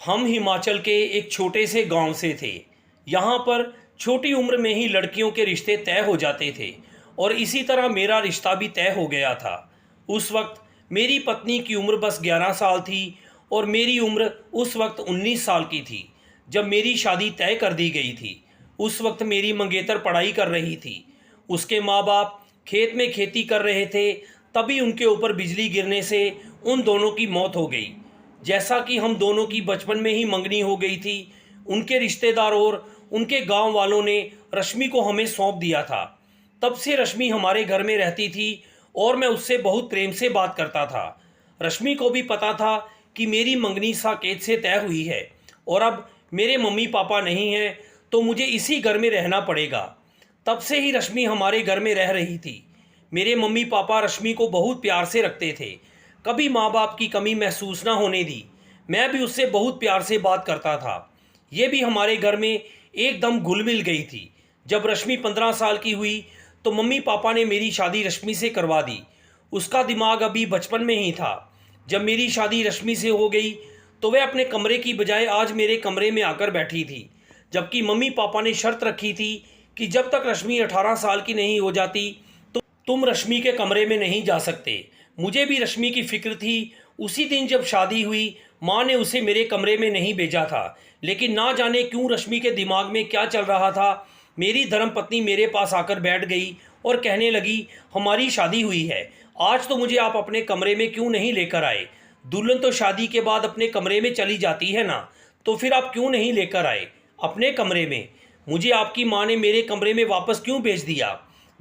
हम हिमाचल के एक छोटे से गांव से थे। यहाँ पर छोटी उम्र में ही लड़कियों के रिश्ते तय हो जाते थे और इसी तरह मेरा रिश्ता भी तय हो गया था। उस वक्त मेरी पत्नी की उम्र बस 11 साल थी और मेरी उम्र उस वक्त 19 साल की थी जब मेरी शादी तय कर दी गई थी। उस वक्त मेरी मंगेतर पढ़ाई कर रही थी। उसके माँ बाप खेत में खेती कर रहे थे, तभी उनके ऊपर बिजली गिरने से उन दोनों की मौत हो गई। जैसा कि हम दोनों की बचपन में ही मंगनी हो गई थी, उनके रिश्तेदार और उनके गांव वालों ने रश्मि को हमें सौंप दिया था। तब से रश्मि हमारे घर में रहती थी और मैं उससे बहुत प्रेम से बात करता था। रश्मि को भी पता था कि मेरी मंगनी साकेत से तय हुई है और अब मेरे मम्मी पापा नहीं हैं तो मुझे इसी घर में रहना पड़ेगा। तब से ही रश्मि हमारे घर में रह रही थी। मेरे मम्मी पापा रश्मि को बहुत प्यार से रखते थे, कभी माँ बाप की कमी महसूस ना होने दी। मैं भी उससे बहुत प्यार से बात करता था। ये भी हमारे घर में एकदम घुल मिल गई थी। जब रश्मि 15 साल की हुई तो मम्मी पापा ने मेरी शादी रश्मि से करवा दी। उसका दिमाग अभी बचपन में ही था। जब मेरी शादी रश्मि से हो गई तो वह अपने कमरे की बजाय आज मेरे कमरे में आकर बैठी थी, जबकि मम्मी पापा ने शर्त रखी थी कि जब तक रश्मि 18 साल की नहीं हो जाती तो तुम रश्मि के कमरे में नहीं जा सकते। मुझे भी रश्मि की फिक्र थी। उसी दिन जब शादी हुई माँ ने उसे मेरे कमरे में नहीं भेजा था, लेकिन ना जाने क्यों रश्मि के दिमाग में क्या चल रहा था, मेरी धर्मपत्नी मेरे पास आकर बैठ गई और कहने लगी, हमारी शादी हुई है, आज तो मुझे आप अपने कमरे में क्यों नहीं लेकर आए। दुल्हन तो शादी के बाद अपने कमरे में चली जाती है ना, तो फिर आप क्यों नहीं लेकर आए अपने कमरे में। मुझे आपकी माँ ने मेरे कमरे में वापस क्यों भेज दिया।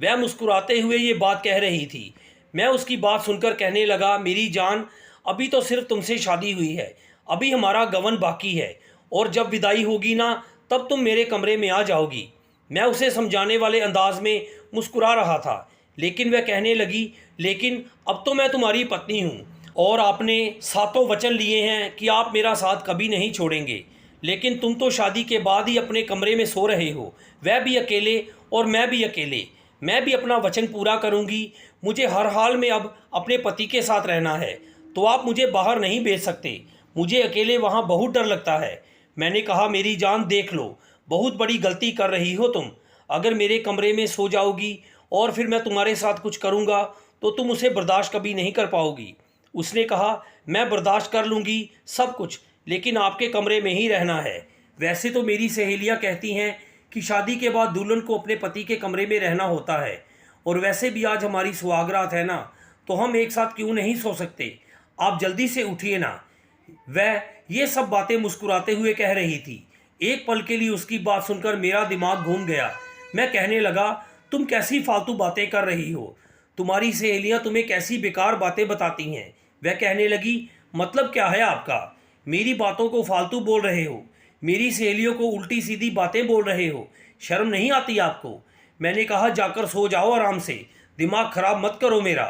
वह मुस्कुराते हुए ये बात कह रही थी। मैं उसकी बात सुनकर कहने लगा, मेरी जान, अभी तो सिर्फ तुमसे शादी हुई है, अभी हमारा गवन बाकी है और जब विदाई होगी ना तब तुम मेरे कमरे में आ जाओगी। मैं उसे समझाने वाले अंदाज में मुस्कुरा रहा था, लेकिन वह कहने लगी, लेकिन अब तो मैं तुम्हारी पत्नी हूँ और आपने सातों वचन लिए हैं कि आप मेरा साथ कभी नहीं छोड़ेंगे, लेकिन तुम तो शादी के बाद ही अपने कमरे में सो रहे हो, वह भी अकेले और मैं भी अकेले। मैं भी अपना वचन पूरा करूंगी। मुझे हर हाल में अब अपने पति के साथ रहना है, तो आप मुझे बाहर नहीं भेज सकते। मुझे अकेले वहाँ बहुत डर लगता है। मैंने कहा, मेरी जान देख लो, बहुत बड़ी गलती कर रही हो तुम। अगर मेरे कमरे में सो जाओगी और फिर मैं तुम्हारे साथ कुछ करूँगा तो तुम उसे बर्दाश्त कभी नहीं कर पाओगी। उसने कहा, मैं बर्दाश्त कर लूँगी सब कुछ, लेकिन आपके कमरे में ही रहना है। वैसे तो मेरी सहेलियाँ कहती हैं कि शादी के बाद दुल्हन को अपने पति के कमरे में रहना होता है, और वैसे भी आज हमारी सुहागरात है ना, तो हम एक साथ क्यों नहीं सो सकते। आप जल्दी से उठिए ना। वह ये सब बातें मुस्कुराते हुए कह रही थी। एक पल के लिए उसकी बात सुनकर मेरा दिमाग घूम गया। मैं कहने लगा, तुम कैसी फालतू बातें कर रही हो, तुम्हारी सहेलियां तुम्हें कैसी बेकार बातें बताती हैं। वह कहने लगी, मतलब क्या है आपका, मेरी बातों को फालतू बोल रहे हो, मेरी सहेलियों को उल्टी सीधी बातें बोल रहे हो, शर्म नहीं आती आपको। मैंने कहा, जाकर सो जाओ आराम से, दिमाग खराब मत करो मेरा।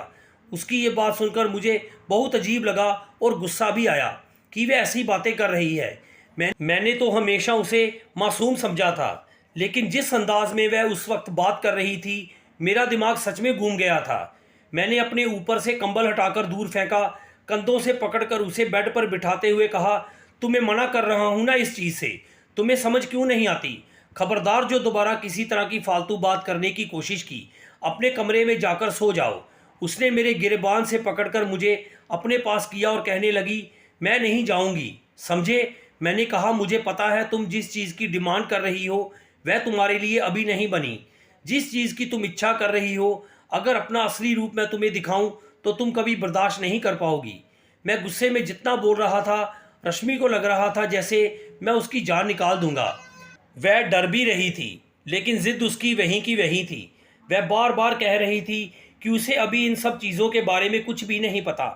उसकी ये बात सुनकर मुझे बहुत अजीब लगा और गुस्सा भी आया कि वह ऐसी बातें कर रही है। मैंने तो हमेशा उसे मासूम समझा था, लेकिन जिस अंदाज में वह उस वक्त बात कर रही थी, मेरा दिमाग सच में घूम गया था। मैंने अपने ऊपर से कंबल हटाकर दूर फेंका, कंधों से पकड़कर उसे बेड पर बिठाते हुए कहा, तुम्हें मना कर रहा हूँ ना इस चीज़ से, तुम्हें समझ क्यों नहीं आती। खबरदार, जो दोबारा किसी तरह की फालतू बात करने की कोशिश की, अपने कमरे में जाकर सो जाओ। उसने मेरे गिरबान से पकड़कर मुझे अपने पास किया और कहने लगी, मैं नहीं जाऊंगी, समझे। मैंने कहा, मुझे पता है तुम जिस चीज़ की डिमांड कर रही हो वह तुम्हारे लिए अभी नहीं बनी। जिस चीज़ की तुम इच्छा कर रही हो, अगर अपना असली रूप मैं तुम्हें दिखाऊं तो तुम कभी बर्दाश्त नहीं कर पाओगी। मैं गुस्से में जितना बोल रहा था, रश्मि को लग रहा था जैसे मैं उसकी जान निकाल दूंगा। वह डर भी रही थी, लेकिन जिद उसकी वहीं की वहीं थी। वह बार बार कह रही थी कि उसे अभी इन सब चीज़ों के बारे में कुछ भी नहीं पता।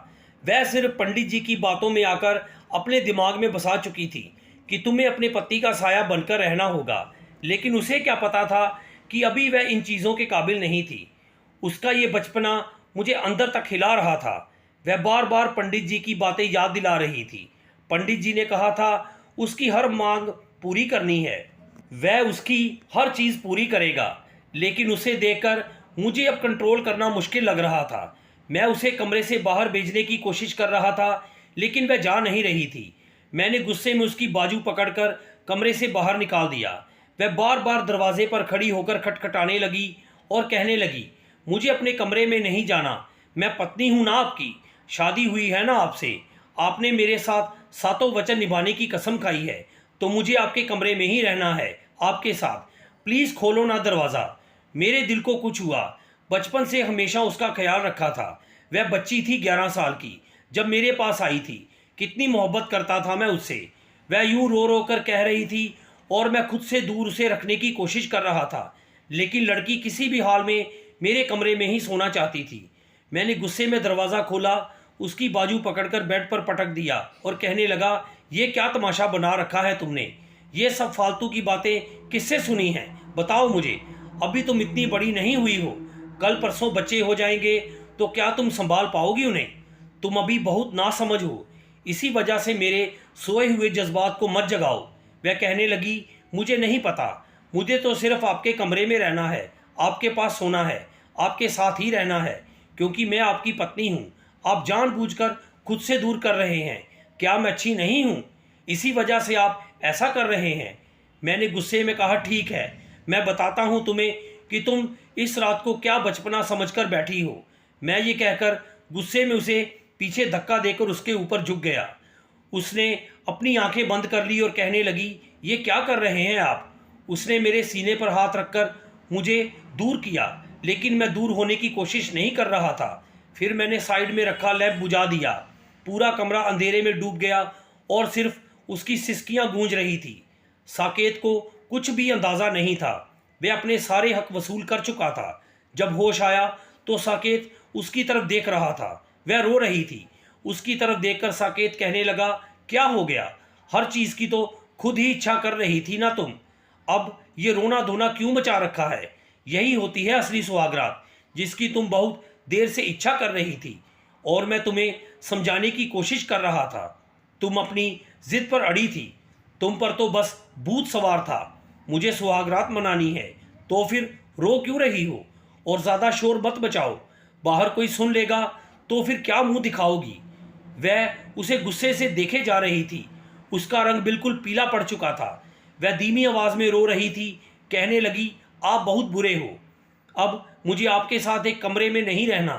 वह सिर्फ पंडित जी की बातों में आकर अपने दिमाग में बसा चुकी थी कि तुम्हें अपने पति का साया बनकर रहना होगा, लेकिन उसे क्या पता था कि अभी वह इन चीज़ों के काबिल नहीं थी। उसका ये बचपना मुझे अंदर तक हिला रहा था। वह बार बार पंडित जी की बातें याद दिला रही थी। पंडित जी ने कहा था उसकी हर मांग पूरी करनी है, वह उसकी हर चीज़ पूरी करेगा, लेकिन उसे देखकर मुझे अब कंट्रोल करना मुश्किल लग रहा था। मैं उसे कमरे से बाहर भेजने की कोशिश कर रहा था, लेकिन वह जा नहीं रही थी। मैंने गुस्से में उसकी बाजू पकड़कर कमरे से बाहर निकाल दिया। वह बार बार दरवाजे पर खड़ी होकर खटखटाने लगी और कहने लगी, मुझे अपने कमरे में नहीं जाना। मैं पत्नी हूं ना आपकी, शादी हुई है ना आपसे। आपने मेरे साथ सातों वचन निभाने की कसम खाई है, तो मुझे आपके कमरे में ही रहना है, आपके साथ। प्लीज़ खोलो ना दरवाज़ा। मेरे दिल को कुछ हुआ। बचपन से हमेशा उसका ख्याल रखा था। वह बच्ची थी 11 साल की जब मेरे पास आई थी। कितनी मोहब्बत करता था मैं उससे। वह यूं रो रो कर कह रही थी और मैं खुद से दूर उसे रखने की कोशिश कर रहा था, लेकिन लड़की किसी भी हाल में मेरे कमरे में ही सोना चाहती थी। मैंने गुस्से में दरवाज़ा खोला, उसकी बाजू पकड़कर बेड पर पटक दिया और कहने लगा, ये क्या तमाशा बना रखा है तुमने? ये सब फालतू की बातें किससे सुनी हैं? बताओ मुझे। अभी तुम इतनी बड़ी नहीं हुई हो, कल परसों बच्चे हो जाएंगे तो क्या तुम संभाल पाओगी उन्हें? तुम अभी बहुत नासमझ हो। इसी वजह से मेरे सोए हुए जज्बात को मत जगाओ। वह कहने लगी, मुझे नहीं पता, मुझे तो सिर्फ आपके कमरे में रहना है, आपके पास सोना है, आपके साथ ही रहना है, क्योंकि मैं आपकी पत्नी हूँ। आप जानबूझकर खुद से दूर कर रहे हैं। क्या मैं अच्छी नहीं हूँ? इसी वजह से आप ऐसा कर रहे हैं। मैंने गुस्से में कहा, ठीक है, मैं बताता हूँ तुम्हें कि तुम इस रात को क्या बचपना समझकर बैठी हो। मैं ये कहकर गुस्से में उसे पीछे धक्का देकर उसके ऊपर झुक गया। उसने अपनी आंखें बंद कर ली और कहने लगी, ये क्या कर रहे हैं आप? उसने मेरे सीने पर हाथ रखकर मुझे दूर किया, लेकिन मैं दूर होने की कोशिश नहीं कर रहा था। फिर मैंने साइड में रखा लैंप बुझा दिया। पूरा कमरा अंधेरे में डूब गया और सिर्फ उसकी सिसकियां गूंज रही थी। साकेत को कुछ भी अंदाज़ा नहीं था। वह अपने सारे हक वसूल कर चुका था। जब होश आया तो साकेत उसकी तरफ देख रहा था। वह रो रही थी। उसकी तरफ देखकर साकेत कहने लगा, क्या हो गया? हर चीज़ की तो खुद ही इच्छा कर रही थी ना तुम। अब ये रोना धोना क्यों मचा रखा है? यही होती है असली सुहागरात, जिसकी तुम बहुत देर से इच्छा कर रही थी और मैं तुम्हें समझाने की कोशिश कर रहा था। तुम अपनी जिद पर अड़ी थी। तुम पर तो बस भूत सवार था। मुझे सुहागरात मनानी है, तो फिर रो क्यों रही हो? और ज़्यादा शोर मत बचाओ, बाहर कोई सुन लेगा तो फिर क्या मुंह दिखाओगी? वह उसे गुस्से से देखे जा रही थी। उसका रंग बिल्कुल पीला पड़ चुका था। वह धीमी आवाज़ में रो रही थी। कहने लगी, आप बहुत बुरे हो। अब मुझे आपके साथ एक कमरे में नहीं रहना।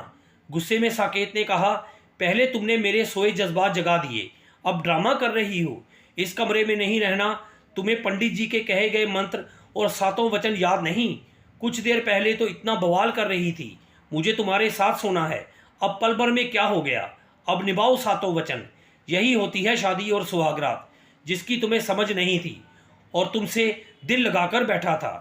गुस्से में साकेत ने कहा, पहले तुमने मेरे सोए जज्बात जगा दिए, अब ड्रामा कर रही हो। इस कमरे में नहीं रहना। तुम्हें पंडित जी के कहे गए मंत्र और सातों वचन याद नहीं? कुछ देर पहले तो इतना बवाल कर रही थी, मुझे तुम्हारे साथ सोना है। अब पल भर में क्या हो गया? अब निभाओ सातों वचन। यही होती है शादी और सुहागरात, जिसकी तुम्हें समझ नहीं थी और तुमसे दिल लगाकर बैठा था।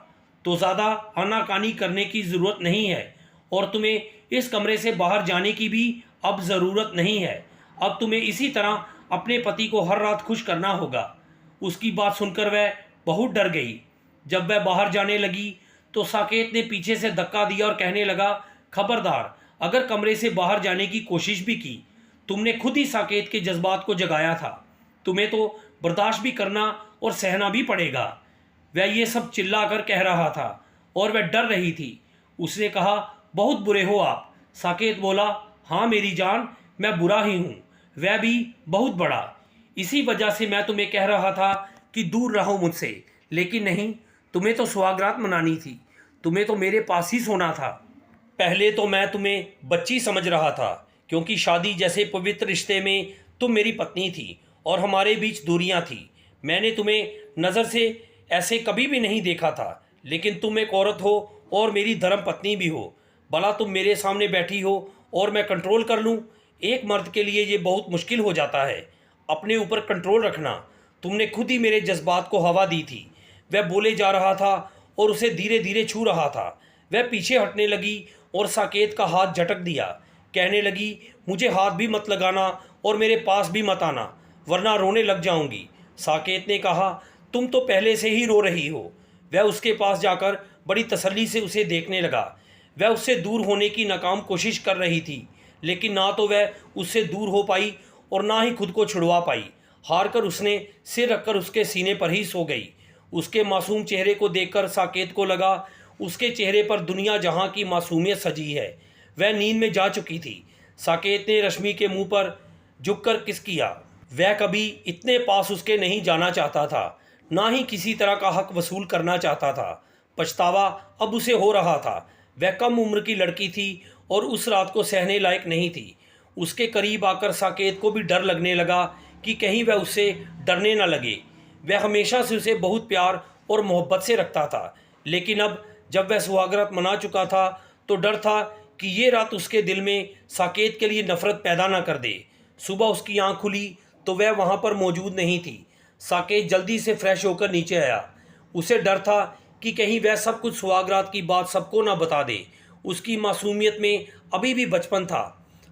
तो ज़्यादा आनाकानी करने की ज़रूरत नहीं है और तुम्हें इस कमरे से बाहर जाने की भी अब ज़रूरत नहीं है। अब तुम्हें इसी तरह अपने पति को हर रात खुश करना होगा। उसकी बात सुनकर वह बहुत डर गई। जब वह बाहर जाने लगी तो साकेत ने पीछे से धक्का दिया और कहने लगा, खबरदार, अगर कमरे से बाहर जाने की कोशिश भी की, तुमने खुद ही साकेत के जज्बात को जगाया था। तुम्हें तो बर्दाश्त भी करना और सहना भी पड़ेगा। वह ये सब चिल्लाकर कह रहा था और वह डर रही थी। उसने कहा, बहुत बुरे हो आप। साकेत बोला, हाँ मेरी जान, मैं बुरा ही हूँ, वह भी बहुत बड़ा। इसी वजह से मैं तुम्हें कह रहा था कि दूर रहो मुझसे, लेकिन नहीं, तुम्हें तो सुहागरात मनानी थी, तुम्हें तो मेरे पास ही सोना था। पहले तो मैं तुम्हें बच्ची समझ रहा था, क्योंकि शादी जैसे पवित्र रिश्ते में तुम मेरी पत्नी थी और हमारे बीच दूरियां थी। मैंने तुम्हें नज़र से ऐसे कभी भी नहीं देखा था, लेकिन तुम एक औरत हो और मेरी धर्म पत्नी भी हो। भला तुम मेरे सामने बैठी हो और मैं कंट्रोल कर लूँ? एक मर्द के लिए ये बहुत मुश्किल हो जाता है, अपने ऊपर कंट्रोल रखना। तुमने खुद ही मेरे जज्बात को हवा दी थी। वह बोले जा रहा था और उसे धीरे धीरे छू रहा था। वह पीछे हटने लगी और साकेत का हाथ झटक दिया। कहने लगी, मुझे हाथ भी मत लगाना और मेरे पास भी मत आना, वरना रोने लग जाऊंगी। साकेत ने कहा, तुम तो पहले से ही रो रही हो। वह उसके पास जाकर बड़ी तसल्ली से उसे देखने लगा। वह उससे दूर होने की नाकाम कोशिश कर रही थी, लेकिन ना तो वह उससे दूर हो पाई और ना ही खुद को छुड़वा पाई। हार कर उसने सिर रखकर उसके सीने पर ही सो गई। उसके मासूम चेहरे को देखकर साकेत को लगा उसके चेहरे पर दुनिया जहां की मासूमियत सजी है। वह नींद में जा चुकी थी। साकेत ने रश्मि के मुंह पर झुककर किस किया वह कभी इतने पास उसके नहीं जाना चाहता था, ना ही किसी तरह का हक वसूल करना चाहता था। पछतावा अब उसे हो रहा था। वह कम उम्र की लड़की थी और उस रात को सहने लायक नहीं थी। उसके करीब आकर साकेत को भी डर लगने लगा कि कहीं वह उससे डरने न लगे। वह हमेशा से उसे बहुत प्यार और मोहब्बत से रखता था, लेकिन अब जब वह सुहागरात मना चुका था तो डर था कि ये रात उसके दिल में साकेत के लिए नफरत पैदा न कर दे। सुबह उसकी आंख खुली तो वह वहाँ पर मौजूद नहीं थी। साकेत जल्दी से फ्रेश होकर नीचे आया। उसे डर था कि कहीं वह सब कुछ सुहागरात की बात सबको ना बता दे। उसकी मासूमियत में अभी भी बचपन था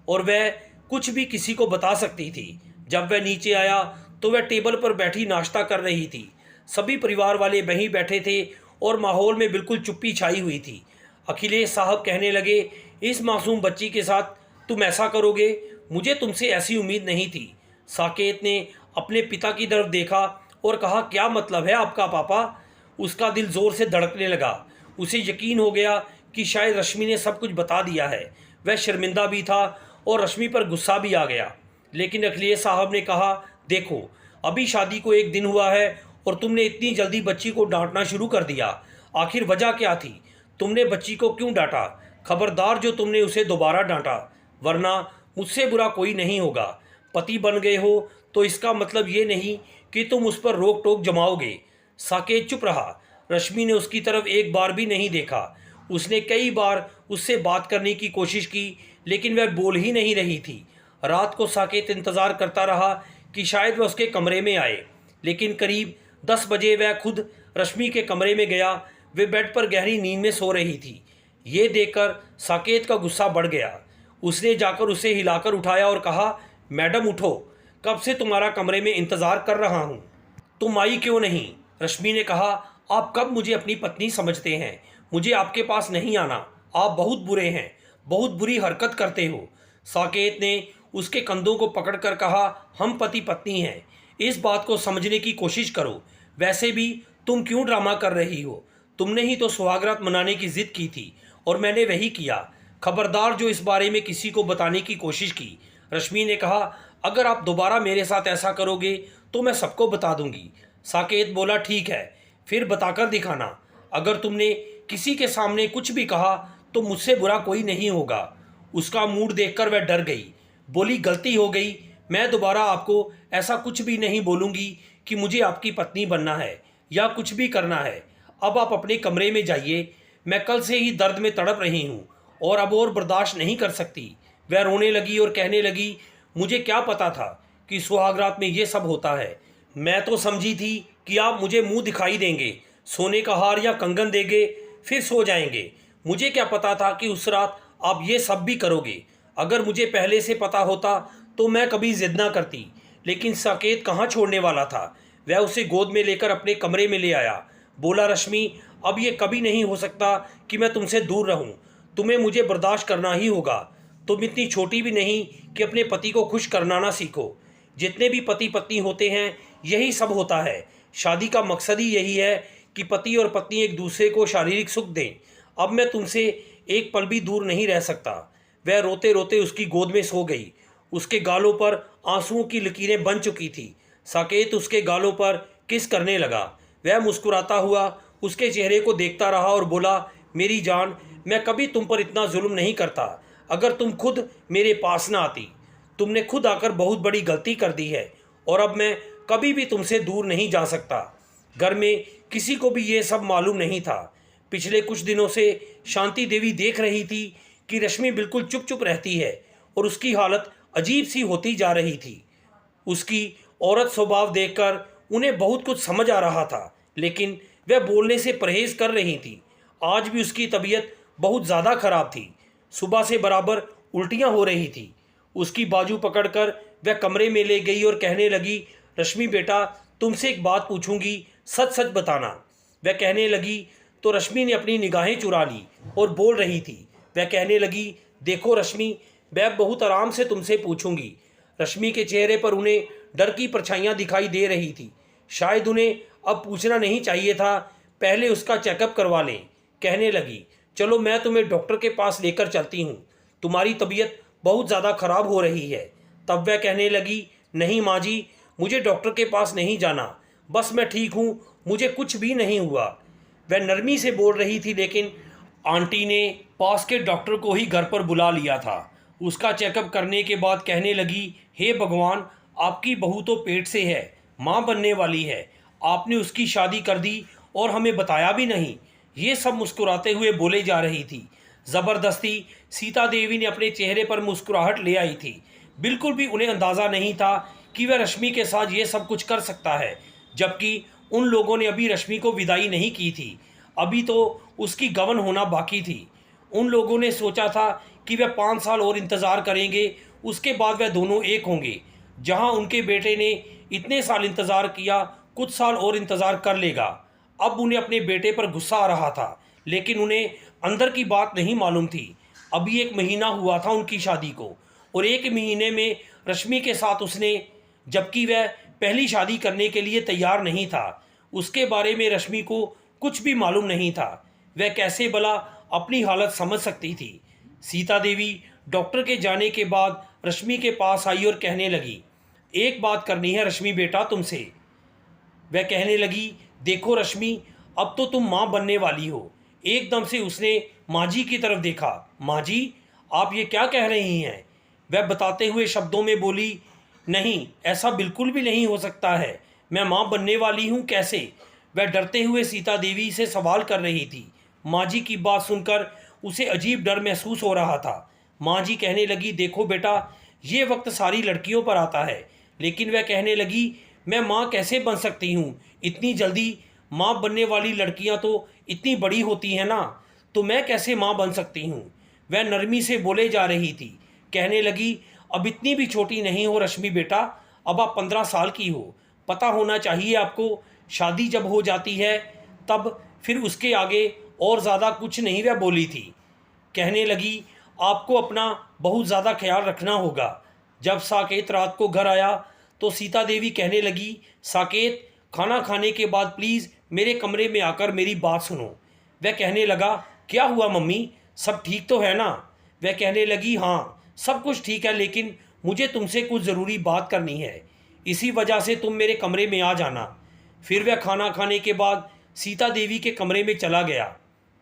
और वह कुछ भी किसी को बता सकती थी। जब वह नीचे आया तो वह टेबल पर बैठी नाश्ता कर रही थी। सभी परिवार वाले वहीं बैठे थे और माहौल में बिल्कुल चुप्पी छाई हुई थी। अखिलेश साहब कहने लगे, इस मासूम बच्ची के साथ तुम ऐसा करोगे? मुझे तुमसे ऐसी उम्मीद नहीं थी। साकेत ने अपने पिता की तरफ देखा और कहा, क्या मतलब है आपका पापा? उसका दिल जोर से धड़कने लगा। उसे यकीन हो गया कि शायद रश्मि ने सब कुछ बता दिया है। वह शर्मिंदा भी था और रश्मि पर गुस्सा भी आ गया। लेकिन अखिलेश साहब ने कहा, देखो अभी शादी को 1 दिन हुआ है और तुमने इतनी जल्दी बच्ची को डांटना शुरू कर दिया। आखिर वजह क्या थी? तुमने बच्ची को क्यों डांटा? खबरदार जो तुमने उसे दोबारा डांटा, वरना मुझसे बुरा कोई नहीं होगा। पति बन गए हो तो इसका मतलब ये नहीं कि तुम उस पर रोक टोक जमाओगे। साकेत चुप रहा। रश्मि ने उसकी तरफ एक बार भी नहीं देखा। उसने कई बार उससे बात करने की कोशिश की, लेकिन वह बोल ही नहीं रही थी। रात को साकेत इंतज़ार करता रहा कि शायद वह उसके कमरे में आए, लेकिन करीब 10 बजे वह खुद रश्मि के कमरे में गया। वे बेड पर गहरी नींद में सो रही थी। ये देखकर साकेत का गुस्सा बढ़ गया। उसने जाकर उसे हिलाकर उठाया और कहा, मैडम उठो, कब से तुम्हारा कमरे में इंतज़ार कर रहा हूँ, तुम आई क्यों नहीं? रश्मि ने कहा, आप कब मुझे अपनी पत्नी समझते हैं? मुझे आपके पास नहीं आना। आप बहुत बुरे हैं, बहुत बुरी हरकत करते हो। साकेत ने उसके कंधों को पकड़कर कहा, हम पति पत्नी हैं, इस बात को समझने की कोशिश करो। वैसे भी तुम क्यों ड्रामा कर रही हो? तुमने ही तो सुहागरात मनाने की जिद की थी और मैंने वही किया। खबरदार जो इस बारे में किसी को बताने की कोशिश की। रश्मि ने कहा, अगर आप दोबारा मेरे साथ ऐसा करोगे तो मैं सबको बता दूंगी। साकेत बोला, ठीक है, फिर बताकर दिखाना। अगर तुमने किसी के सामने कुछ भी कहा तो मुझसे बुरा कोई नहीं होगा। उसका मूड देखकर वह डर गई। बोली, गलती हो गई, मैं दोबारा आपको ऐसा कुछ भी नहीं बोलूँगी कि मुझे आपकी पत्नी बनना है या कुछ भी करना है। अब आप अपने कमरे में जाइए। मैं कल से ही दर्द में तड़प रही हूँ और अब और बर्दाश्त नहीं कर सकती। वह रोने लगी और कहने लगी, मुझे क्या पता था कि सुहागरात में ये सब होता है। मैं तो समझी थी कि आप मुझे मुंह दिखाई देंगे, सोने का हार या कंगन देंगे, फिर सो जाएंगे। मुझे क्या पता था कि उस रात आप ये सब भी करोगे। अगर मुझे पहले से पता होता तो मैं कभी जिद ना करती। लेकिन साकेत कहाँ छोड़ने वाला था। वह उसे गोद में लेकर अपने कमरे में ले आया। बोला, रश्मि, अब ये कभी नहीं हो सकता कि मैं तुमसे दूर रहूं। तुम्हें मुझे बर्दाश्त करना ही होगा। तुम इतनी छोटी भी नहीं कि अपने पति को खुश करना ना सीखो। जितने भी पति पत्नी होते हैं यही सब होता है। शादी का मकसद ही यही है कि पति और पत्नी एक दूसरे को शारीरिक सुख दें। अब मैं तुमसे एक पल भी दूर नहीं रह सकता। वह रोते रोते उसकी गोद में सो गई। उसके गालों पर आंसुओं की लकीरें बन चुकी थी। साकेत उसके गालों पर किस करने लगा। वह मुस्कुराता हुआ उसके चेहरे को देखता रहा और बोला, मेरी जान, मैं कभी तुम पर इतना जुल्म नहीं करता अगर तुम खुद मेरे पास ना आती। तुमने खुद आकर बहुत बड़ी गलती कर दी है और अब मैं कभी भी तुमसे दूर नहीं जा सकता। घर में किसी को भी ये सब मालूम नहीं था। पिछले कुछ दिनों से शांति देवी देख रही थी कि रश्मि बिल्कुल चुप चुप रहती है और उसकी हालत अजीब सी होती जा रही थी। उसकी औरत स्वभाव देखकर उन्हें बहुत कुछ समझ आ रहा था, लेकिन वह बोलने से परहेज कर रही थी। आज भी उसकी तबीयत बहुत ज़्यादा खराब थी। सुबह से बराबर उल्टियाँ हो रही थी। उसकी बाजू पकड़कर वह कमरे में ले गई और कहने लगी, रश्मि बेटा, तुमसे एक बात पूछूंगी, सच सच बताना। वह कहने लगी तो रश्मि ने अपनी निगाहें चुरा ली और बोल रही थी। वह कहने लगी, देखो रश्मि, मैं बहुत आराम से तुमसे पूछूंगी। रश्मि के चेहरे पर उन्हें डर की परछाइयाँ दिखाई दे रही थी। शायद उन्हें अब पूछना नहीं चाहिए था, पहले उसका चेकअप करवा लें। कहने लगी, चलो मैं तुम्हें डॉक्टर के पास लेकर चलती हूँ, तुम्हारी तबीयत बहुत ज़्यादा खराब हो रही है। तब वह कहने लगी, नहीं माँ जी, मुझे डॉक्टर के पास नहीं जाना, बस मैं ठीक हूँ, मुझे कुछ भी नहीं हुआ। वह नरमी से बोल रही थी, लेकिन आंटी ने पास के डॉक्टर को ही घर पर बुला लिया था। उसका चेकअप करने के बाद कहने लगी, हे भगवान, आपकी बहू तो पेट से है, माँ बनने वाली है, आपने उसकी शादी कर दी और हमें बताया भी नहीं। ये सब मुस्कुराते हुए बोले जा रही थी। ज़बरदस्ती सीता देवी ने अपने चेहरे पर मुस्कुराहट ले आई थी। बिल्कुल भी उन्हें अंदाज़ा नहीं था कि वह रश्मि के साथ ये सब कुछ कर सकता है, जबकि उन लोगों ने अभी रश्मि को विदाई नहीं की थी। अभी तो उसकी गवन होना बाकी थी। उन लोगों ने सोचा था कि वह 5 साल और इंतज़ार करेंगे, उसके बाद वह दोनों एक होंगे। जहां उनके बेटे ने इतने साल इंतज़ार किया, कुछ साल और इंतज़ार कर लेगा। अब उन्हें अपने बेटे पर गुस्सा आ रहा था, लेकिन उन्हें अंदर की बात नहीं मालूम थी। अभी 1 महीना हुआ था उनकी शादी को, और 1 महीने में रश्मि के साथ उसने, जबकि वह पहली शादी करने के लिए तैयार नहीं था। उसके बारे में रश्मि को कुछ भी मालूम नहीं था। वह कैसे भला अपनी हालत समझ सकती थी। सीता देवी डॉक्टर के जाने के बाद रश्मि के पास आई और कहने लगी, एक बात करनी है रश्मि बेटा तुमसे। वह कहने लगी, देखो रश्मि, अब तो तुम माँ बनने वाली हो। एकदम से उसने माँ जी की तरफ देखा। माँ जी, आप ये क्या कह रही हैं? वह बताते हुए शब्दों में बोली, नहीं, ऐसा बिल्कुल भी नहीं हो सकता है, मैं माँ बनने वाली हूँ कैसे? वह डरते हुए सीता देवी से सवाल कर रही थी। माँ जी की बात सुनकर उसे अजीब डर महसूस हो रहा था। माँ जी कहने लगी, देखो बेटा, ये वक्त सारी लड़कियों पर आता है। लेकिन वह कहने लगी, मैं माँ कैसे बन सकती हूँ इतनी जल्दी? माँ बनने वाली लड़कियाँ तो इतनी बड़ी होती हैं ना, तो मैं कैसे माँ बन सकती हूँ? वह नरमी से बोले जा रही थी। कहने लगी, अब इतनी भी छोटी नहीं हो रश्मि बेटा, अब आप 15 साल की हो। पता होना चाहिए आपको, शादी जब हो जाती है तब फिर उसके आगे और ज़्यादा कुछ नहीं। वह बोली थी। कहने लगी, आपको अपना बहुत ज़्यादा ख्याल रखना होगा। जब साकेत रात को घर आया तो सीता देवी कहने लगी, साकेत, खाना खाने के बाद प्लीज़ मेरे कमरे में आकर मेरी बात सुनो। वह कहने लगा, क्या हुआ मम्मी, सब ठीक तो है ना? वह कहने लगी, हाँ सब कुछ ठीक है, लेकिन मुझे तुमसे कुछ ज़रूरी बात करनी है, इसी वजह से तुम मेरे कमरे में आ जाना। फिर वह खाना खाने के बाद सीता देवी के कमरे में चला गया।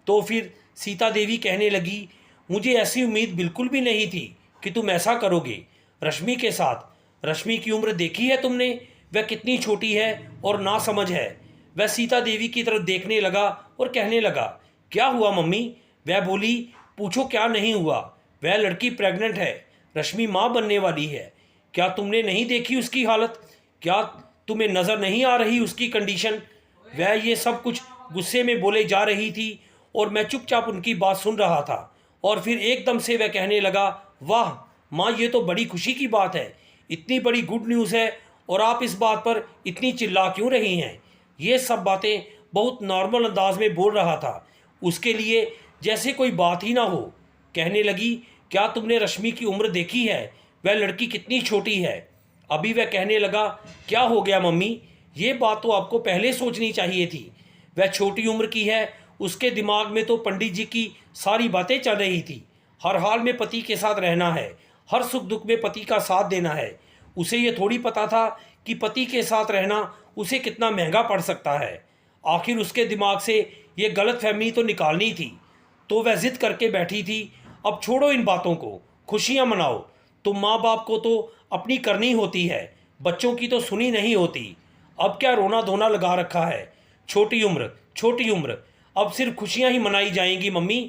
तो फिर सीता देवी कहने लगी, मुझे ऐसी उम्मीद बिल्कुल भी नहीं थी कि तुम ऐसा करोगे रश्मि के साथ। रश्मि की उम्र देखी है तुमने, वह कितनी छोटी है और ना समझ है। वह सीता देवी की तरफ देखने लगा और कहने लगा, क्या हुआ मम्मी? वह बोली, पूछो क्या नहीं हुआ, वह लड़की प्रेग्नेंट है, रश्मि माँ बनने वाली है। क्या तुमने नहीं देखी उसकी हालत? क्या तुम्हें नज़र नहीं आ रही उसकी कंडीशन? वह ये सब कुछ गुस्से में बोले जा रही थी और मैं चुपचाप उनकी बात सुन रहा था। और फिर एकदम से वह कहने लगा, वाह माँ, ये तो बड़ी खुशी की बात है, इतनी बड़ी गुड न्यूज़ है, और आप इस बात पर इतनी चिल्ला क्यों रही हैं? ये सब बातें बहुत नॉर्मल अंदाज में बोल रहा था, उसके लिए जैसे कोई बात ही ना हो। कहने लगी, क्या तुमने रश्मि की उम्र देखी है? वह लड़की कितनी छोटी है। अभी वह कहने लगा, क्या हो गया मम्मी, ये बात तो आपको पहले सोचनी चाहिए थी। वह छोटी उम्र की है, उसके दिमाग में तो पंडित जी की सारी बातें चल रही थी। हर हाल में पति के साथ रहना है, हर सुख दुख में पति का साथ देना है। उसे ये थोड़ी पता था कि पति के साथ रहना उसे कितना महंगा पड़ सकता है। आखिर उसके दिमाग से ये गलत फहमी तो निकालनी थी। तो वह जिद करके बैठी थी, अब छोड़ो इन बातों को, खुशियाँ मनाओ। तुम माँ बाप को तो अपनी करनी होती है, बच्चों की तो सुनी नहीं होती। अब क्या रोना धोना लगा रखा है? छोटी उम्र, छोटी उम्र, अब सिर्फ खुशियाँ ही मनाई जाएंगी मम्मी।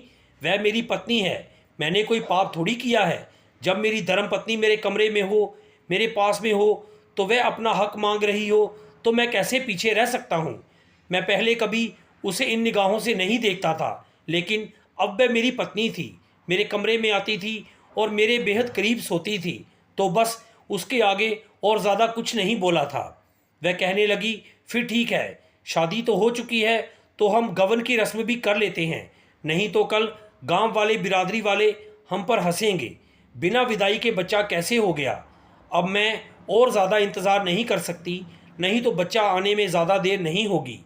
वह मेरी पत्नी है, मैंने कोई पाप थोड़ी किया है। जब मेरी धर्मपत्नी मेरे कमरे में हो, मेरे पास में हो, तो वह अपना हक मांग रही हो, तो मैं कैसे पीछे रह सकता हूँ? मैं पहले कभी उसे इन निगाहों से नहीं देखता था, लेकिन अब वह मेरी पत्नी थी, मेरे कमरे में आती थी और मेरे बेहद करीब सोती थी, तो बस उसके आगे और ज़्यादा कुछ नहीं बोला था। वह कहने लगी, फिर ठीक है, शादी तो हो चुकी है, तो हम गवन की रस्म भी कर लेते हैं, नहीं तो कल गांव वाले बिरादरी वाले हम पर हंसेंगे। बिना विदाई के बच्चा कैसे हो गया? अब मैं और ज़्यादा इंतज़ार नहीं कर सकती, नहीं तो बच्चा आने में ज़्यादा देर नहीं होगी।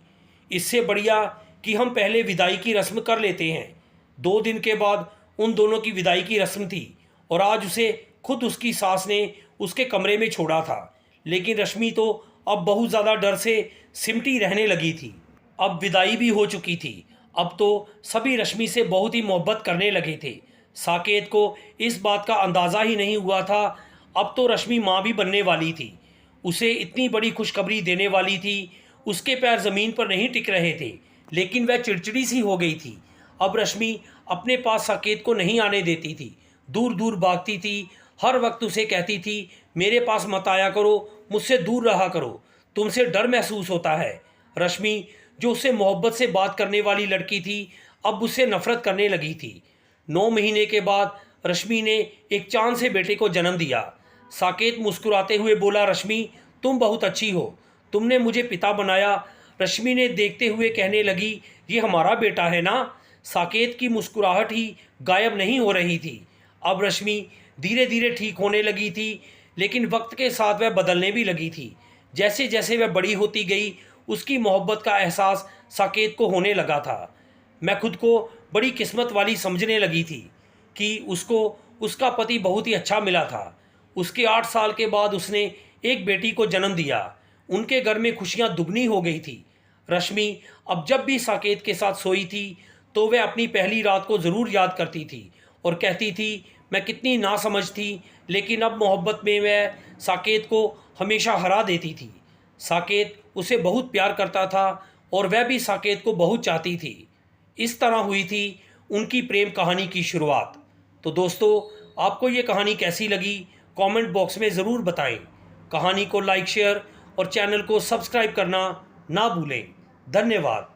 इससे बढ़िया कि हम पहले विदाई की रस्म कर लेते हैं। 2 दिन के बाद उन दोनों की विदाई की रस्म थी, और आज उसे खुद उसकी सास ने उसके कमरे में छोड़ा था। लेकिन रश्मि तो अब बहुत ज़्यादा डर से सिमटी रहने लगी थी। अब विदाई भी हो चुकी थी। अब तो सभी रश्मि से बहुत ही मोहब्बत करने लगे थे। साकेत को इस बात का अंदाज़ा ही नहीं हुआ था, अब तो रश्मि माँ भी बनने वाली थी। उसे इतनी बड़ी खुशखबरी देने वाली थी। उसके पैर ज़मीन पर नहीं टिक रहे थे, लेकिन वह चिड़चिड़ी सी हो गई थी। अब रश्मि अपने पास साकेत को नहीं आने देती थी, दूर दूर भागती थी। हर वक्त उसे कहती थी, मेरे पास मत आया करो, मुझसे दूर रहा करो, तुमसे डर महसूस होता है। रश्मि जो उससे मोहब्बत से बात करने वाली लड़की थी, अब उससे नफरत करने लगी थी। 9 महीने के बाद रश्मि ने एक चांद से बेटे को जन्म दिया। साकेत मुस्कुराते हुए बोला, रश्मि तुम बहुत अच्छी हो, तुमने मुझे पिता बनाया। रश्मि ने देखते हुए कहने लगी, ये हमारा बेटा है ना। साकेत की मुस्कुराहट ही गायब नहीं हो रही थी। अब रश्मि धीरे धीरे ठीक होने लगी थी, लेकिन वक्त के साथ वह बदलने भी लगी थी। जैसे जैसे वह बड़ी होती गई, उसकी मोहब्बत का एहसास साकेत को होने लगा था। मैं खुद को बड़ी किस्मत वाली समझने लगी थी कि उसको उसका पति बहुत ही अच्छा मिला था। उसके 8 साल के बाद उसने एक बेटी को जन्म दिया। उनके घर में खुशियां दुगनी हो गई थी। रश्मि अब जब भी साकेत के साथ सोई थी तो वह अपनी पहली रात को ज़रूर याद करती थी और कहती थी, मैं कितनी नासमझ थी, लेकिन अब मोहब्बत में वह साकेत को हमेशा हरा देती थी। साकेत उसे बहुत प्यार करता था और वह भी साकेत को बहुत चाहती थी। इस तरह हुई थी उनकी प्रेम कहानी की शुरुआत। तो दोस्तों, आपको ये कहानी कैसी लगी कमेंट बॉक्स में ज़रूर बताएं। कहानी को लाइक, शेयर और चैनल को सब्सक्राइब करना ना भूलें। धन्यवाद।